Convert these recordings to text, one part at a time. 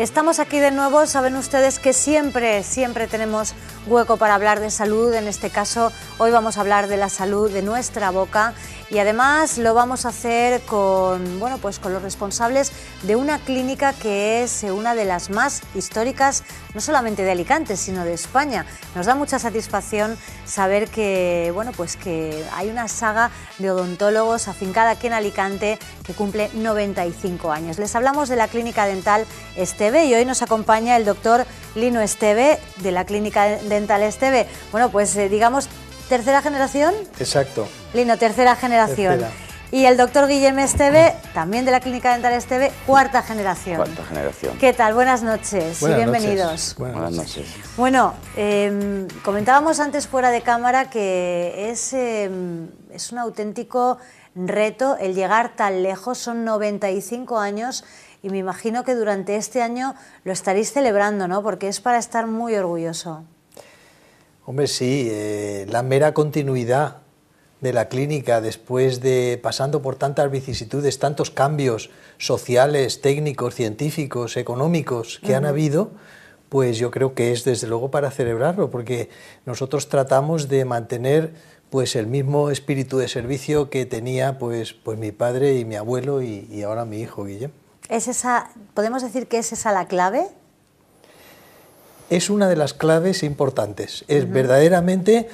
Estamos aquí de nuevo, saben ustedes que siempre tenemos hueco para hablar de salud. En este caso, hoy vamos a hablar de la salud de nuestra boca y además lo vamos a hacer con, bueno, pues con los responsables de una clínica que es una de las más históricas, no solamente de Alicante, sino de España. Nos da mucha satisfacción saber que, bueno, pues que hay una saga de odontólogos afincada aquí en Alicante que cumple 95 años. Les hablamos de la Clínica Dental Esteve y hoy nos acompaña el doctor Lino Esteve de la Clínica Dental Esteve. Bueno, pues digamos, ¿tercera generación? Exacto. Lino, tercera generación. Tercera. Y el doctor Guillem Esteve, también de la Clínica Dental Esteve, cuarta generación. Cuarta generación. ¿Qué tal? Buenas noches Buenas y bienvenidos. Noches. Buenas noches. Bueno, comentábamos antes fuera de cámara que es un auténtico reto el llegar tan lejos, son 95 años y me imagino que durante este año lo estaréis celebrando, ¿no? Porque es para estar muy orgulloso. Hombre, sí, la mera continuidad de la clínica después de pasando por tantas vicisitudes, tantos cambios sociales, técnicos, científicos, económicos que han habido, pues yo creo que es desde luego para celebrarlo, porque nosotros tratamos de mantener pues el mismo espíritu de servicio que tenía pues mi padre y mi abuelo y ahora mi hijo Guillem. ¿Es esa, podemos decir que es esa la clave? Es una de las claves importantes, es verdaderamente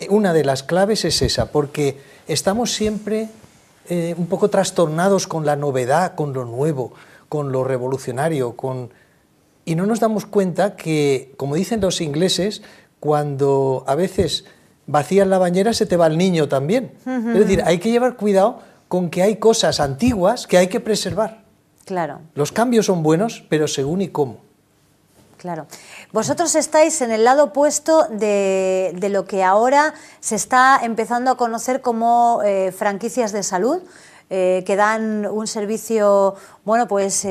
una de las claves es esa, porque estamos siempre un poco trastornados con la novedad, con lo nuevo, con lo revolucionario, y no nos damos cuenta que, como dicen los ingleses, cuando a veces vacías la bañera se te va el niño también. Es decir, hay que llevar cuidado con que hay cosas antiguas que hay que preservar. Claro. Los cambios son buenos, pero según y cómo. Claro. Vosotros estáis en el lado opuesto de lo que ahora se está empezando a conocer como franquicias de salud, que dan un servicio, bueno, pues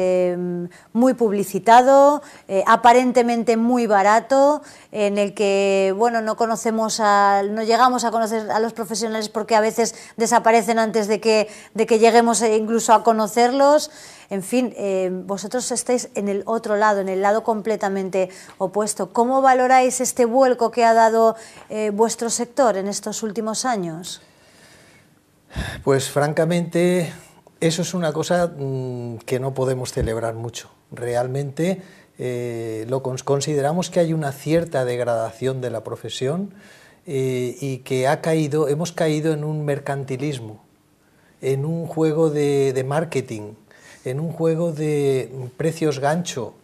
muy publicitado, aparentemente muy barato, en el que, bueno, no llegamos a conocer a los profesionales porque a veces desaparecen antes de que lleguemos incluso a conocerlos. En fin, vosotros estáis en el otro lado, en el lado completamente opuesto. ¿Cómo valoráis este vuelco que ha dado vuestro sector en estos últimos años? Pues francamente, eso es una cosa que no podemos celebrar mucho. Realmente consideramos que hay una cierta degradación de la profesión y que hemos caído en un mercantilismo, en un juego de marketing, en un juego de precios gancho,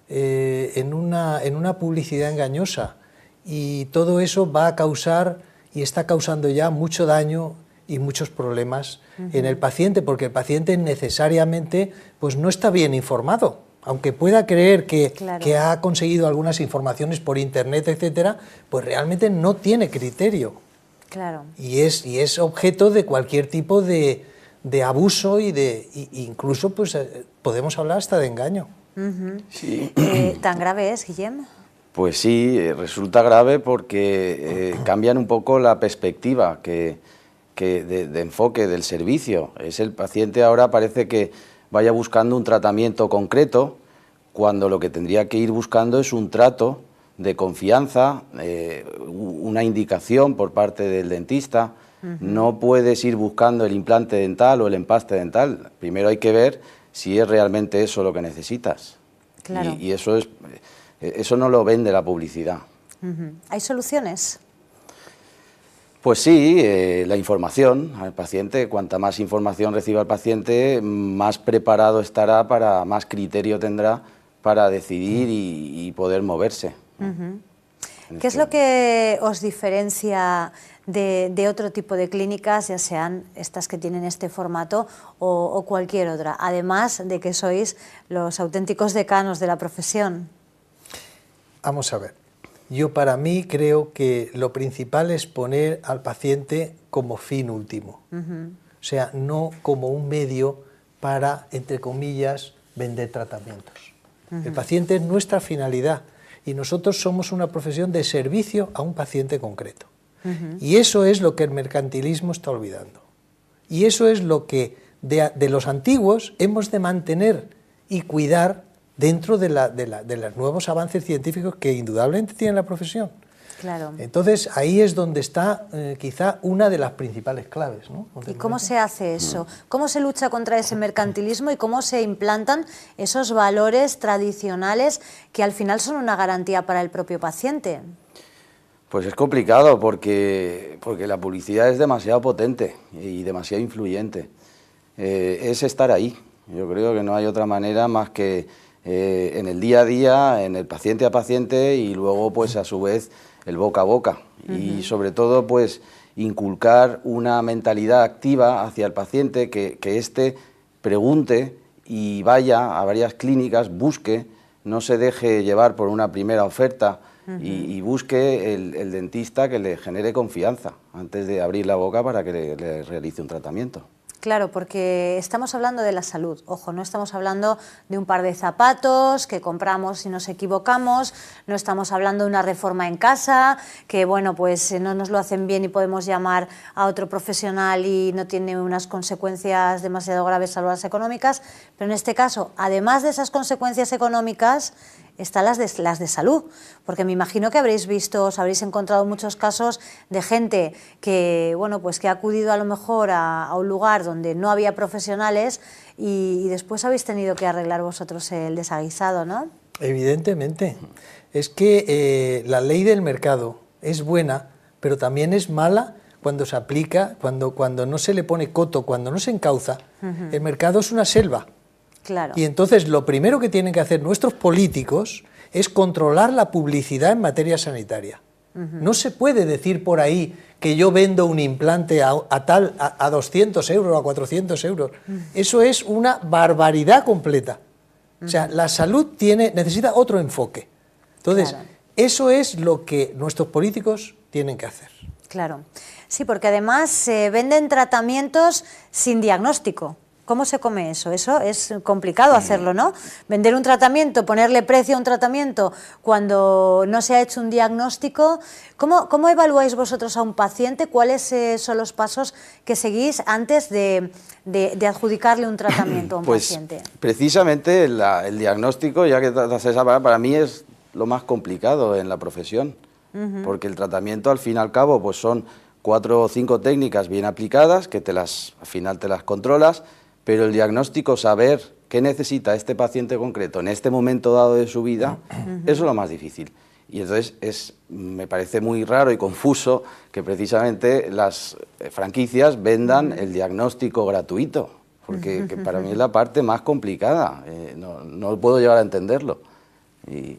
en una publicidad engañosa, y todo eso va a causar y está causando ya mucho daño y muchos problemas en el paciente, porque el paciente necesariamente pues no está bien informado, aunque pueda creer que ha conseguido algunas informaciones por internet, etcétera, pues realmente no tiene criterio. Claro. Y es objeto de cualquier tipo de abuso incluso pues podemos hablar hasta de engaño. Sí. ¿Tan grave es, Guillem? Pues sí, resulta grave porque cambian un poco la perspectiva de enfoque del servicio. El paciente ahora parece que vaya buscando un tratamiento concreto, cuando lo que tendría que ir buscando es un trato de confianza, una indicación por parte del dentista. No puedes ir buscando el implante dental o el empaste dental. Primero hay que ver si es realmente eso lo que necesitas. Claro. Y eso no lo vende la publicidad. ¿Hay soluciones? Pues sí, la información al paciente. Cuanta más información reciba el paciente, más preparado estará, más criterio tendrá para decidir y poder moverse. ¿Qué es lo que os diferencia de otro tipo de clínicas, ya sean estas que tienen este formato o cualquier otra, además de que sois los auténticos decanos de la profesión? Vamos a ver, yo para mí creo que lo principal es poner al paciente como fin último, o sea, no como un medio para, entre comillas, vender tratamientos. El paciente es nuestra finalidad y nosotros somos una profesión de servicio a un paciente concreto. Y eso es lo que el mercantilismo está olvidando. Y eso es lo que de los antiguos hemos de mantener y cuidar dentro de los nuevos avances científicos que indudablemente tiene la profesión. Claro. Entonces, ahí es donde está quizá una de las principales claves, ¿no? ¿Y cómo se hace eso? ¿Cómo se lucha contra ese mercantilismo y cómo se implantan esos valores tradicionales que al final son una garantía para el propio paciente? Pues es complicado porque la publicidad es demasiado potente y demasiado influyente. Es estar ahí. Yo creo que no hay otra manera más que en el día a día, en el paciente a paciente y luego pues a su vez el boca a boca. Y sobre todo pues inculcar una mentalidad activa hacia el paciente, que éste pregunte y vaya a varias clínicas, busque, no se deje llevar por una primera oferta y busque el dentista que le genere confianza antes de abrir la boca para que le realice un tratamiento. Claro, porque estamos hablando de la salud, ojo, no estamos hablando de un par de zapatos que compramos si nos equivocamos, no estamos hablando de una reforma en casa, que bueno, pues no nos lo hacen bien y podemos llamar a otro profesional y no tiene unas consecuencias demasiado graves a las económicas, pero en este caso, además de esas consecuencias económicas, están las de salud, porque me imagino que habréis visto, os habréis encontrado muchos casos de gente que, bueno, pues que ha acudido a lo mejor a un lugar donde no había profesionales y después habéis tenido que arreglar vosotros el desaguisado, ¿no? Evidentemente. Es que la ley del mercado es buena, pero también es mala cuando se aplica, cuando no se le pone coto, cuando no se encauza. El mercado es una selva. Claro. Y entonces lo primero que tienen que hacer nuestros políticos es controlar la publicidad en materia sanitaria. No se puede decir por ahí que yo vendo un implante a 200 euros o a 400 euros. Eso es una barbaridad completa. O sea, la salud necesita otro enfoque. Entonces, claro, eso es lo que nuestros políticos tienen que hacer. Claro. Sí, porque además se venden tratamientos sin diagnóstico. ¿Cómo se come eso? Eso es complicado hacerlo, ¿no? Vender un tratamiento, ponerle precio a un tratamiento cuando no se ha hecho un diagnóstico. ¿Cómo evaluáis vosotros a un paciente? ¿Cuáles son los pasos que seguís antes de adjudicarle un tratamiento a un paciente? Precisamente el diagnóstico, ya que tratas esa palabra, para mí es lo más complicado en la profesión, porque el tratamiento al fin y al cabo pues son 4 o 5 técnicas bien aplicadas que al final te las controlas, pero el diagnóstico, saber qué necesita este paciente concreto en este momento dado de su vida, eso es lo más difícil. Y entonces me parece muy raro y confuso que precisamente las franquicias vendan el diagnóstico gratuito, porque que para mí es la parte más complicada, no puedo llegar a entenderlo. Y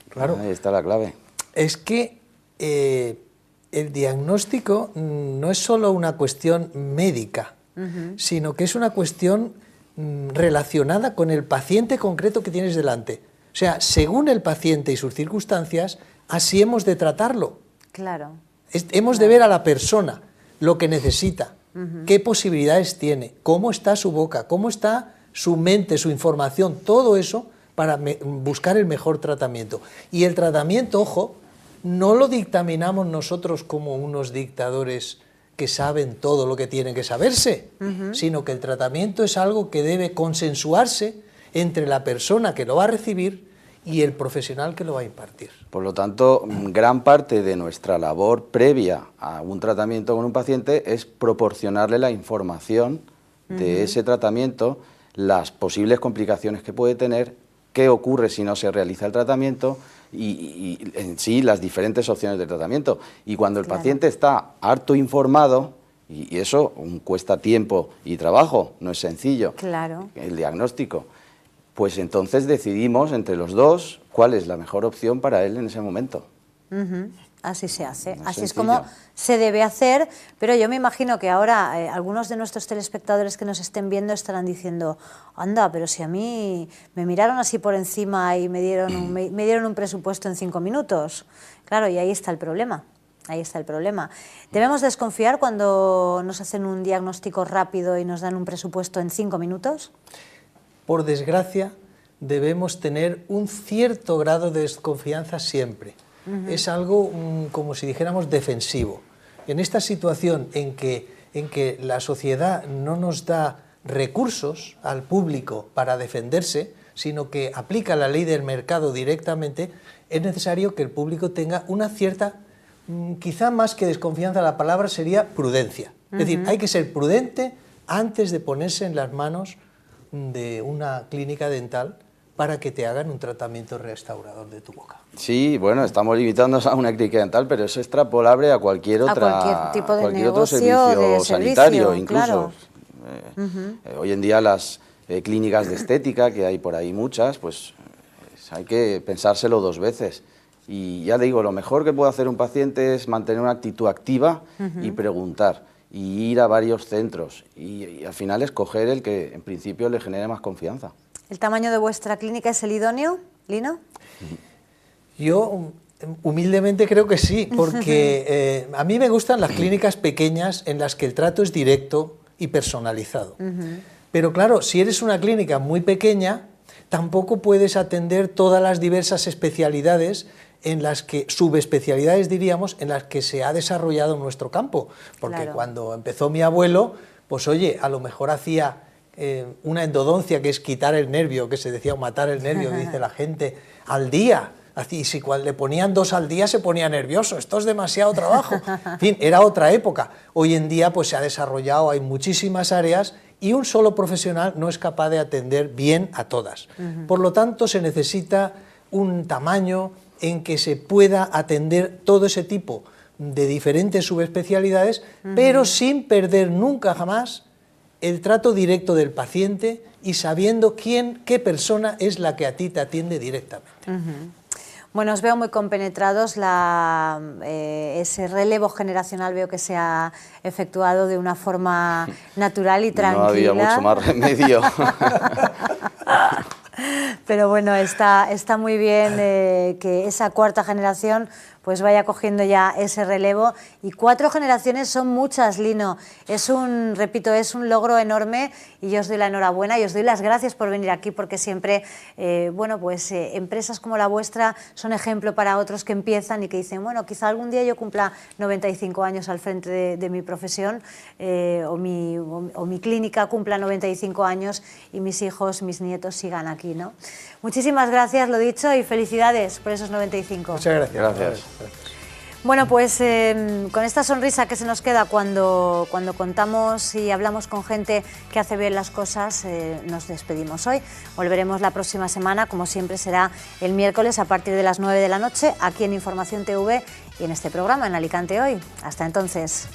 claro, ahí está la clave. Es que el diagnóstico no es solo una cuestión médica, sino que es una cuestión relacionada con el paciente concreto que tienes delante. O sea, según el paciente y sus circunstancias, así hemos de tratarlo. Claro. Hemos de ver a la persona, lo que necesita, qué posibilidades tiene, cómo está su boca, cómo está su mente, su información, todo eso para buscar el mejor tratamiento. Y el tratamiento, ojo, no lo dictaminamos nosotros como unos dictadores que saben todo lo que tienen que saberse, sino que el tratamiento es algo que debe consensuarse entre la persona que lo va a recibir y el profesional que lo va a impartir. Por lo tanto, gran parte de nuestra labor previa a un tratamiento con un paciente es proporcionarle la información de ese tratamiento, las posibles complicaciones que puede tener, qué ocurre si no se realiza el tratamiento y en sí las diferentes opciones de tratamiento. Y cuando el paciente está harto informado, y eso cuesta tiempo y trabajo, no es sencillo, el diagnóstico, pues entonces decidimos entre los dos cuál es la mejor opción para él en ese momento. Así se hace, así sencillo. es como se debe hacer, pero yo me imagino que ahora algunos de nuestros telespectadores que nos estén viendo estarán diciendo, anda, pero si a mí me miraron así por encima y me dieron un presupuesto en 5 minutos. Claro, y ahí está el problema. Ahí está el problema. ¿Debemos desconfiar cuando nos hacen un diagnóstico rápido y nos dan un presupuesto en 5 minutos? Por desgracia, debemos tener un cierto grado de desconfianza siempre. Es algo como si dijéramos defensivo. En esta situación en que la sociedad no nos da recursos al público para defenderse, sino que aplica la ley del mercado directamente, es necesario que el público tenga una cierta, quizá más que desconfianza, la palabra sería prudencia. Es decir, hay que ser prudente antes de ponerse en las manos de una clínica dental para que te hagan un tratamiento restaurador de tu boca. Sí, bueno, estamos limitándonos a una clínica dental, pero es extrapolable a cualquier tipo de cualquier otro negocio, servicio sanitario, incluso. Claro. Hoy en día las clínicas de estética, que hay por ahí muchas, pues hay que pensárselo 2 veces. Y ya digo, lo mejor que puede hacer un paciente es mantener una actitud activa y preguntar, y ir a varios centros, y al final escoger el que en principio le genere más confianza. ¿El tamaño de vuestra clínica es el idóneo, Lino? Yo humildemente creo que sí, porque a mí me gustan las clínicas pequeñas en las que el trato es directo y personalizado. Pero claro, si eres una clínica muy pequeña, tampoco puedes atender todas las diversas especialidades en las que, subespecialidades diríamos, en las que se ha desarrollado nuestro campo. Porque claro, cuando empezó mi abuelo, pues oye, a lo mejor hacía una endodoncia, que es quitar el nervio, que se decía, o matar el nervio, dice la gente, al día. Así, si cuando le ponían 2 al día se ponía nervioso, esto es demasiado trabajo. En fin, era otra época. Hoy en día pues se ha desarrollado, hay muchísimas áreas y un solo profesional no es capaz de atender bien a todas. Por lo tanto, se necesita un tamaño en que se pueda atender todo ese tipo de diferentes subespecialidades, pero sin perder nunca jamás el trato directo del paciente y sabiendo qué persona es la que a ti te atiende directamente. Bueno, os veo muy compenetrados, ese relevo generacional veo que se ha efectuado de una forma natural y tranquila. No había mucho más remedio. Pero bueno, está muy bien que esa 4ª generación pues vaya cogiendo ya ese relevo, y 4 generaciones son muchas, Lino. Repito, es un logro enorme, y yo os doy la enhorabuena y os doy las gracias por venir aquí, porque siempre, empresas como la vuestra son ejemplo para otros que empiezan y que dicen, bueno, quizá algún día yo cumpla 95 años al frente de mi profesión, o mi clínica cumpla 95 años y mis hijos, mis nietos sigan aquí, ¿no? Muchísimas gracias, lo dicho, y felicidades por esos 95. Muchas gracias. Gracias. Bueno, pues con esta sonrisa que se nos queda cuando contamos y hablamos con gente que hace bien las cosas, nos despedimos hoy. Volveremos la próxima semana, como siempre será el miércoles a partir de las 9 de la noche, aquí en Información TV y en este programa, en Alicante Hoy. Hasta entonces.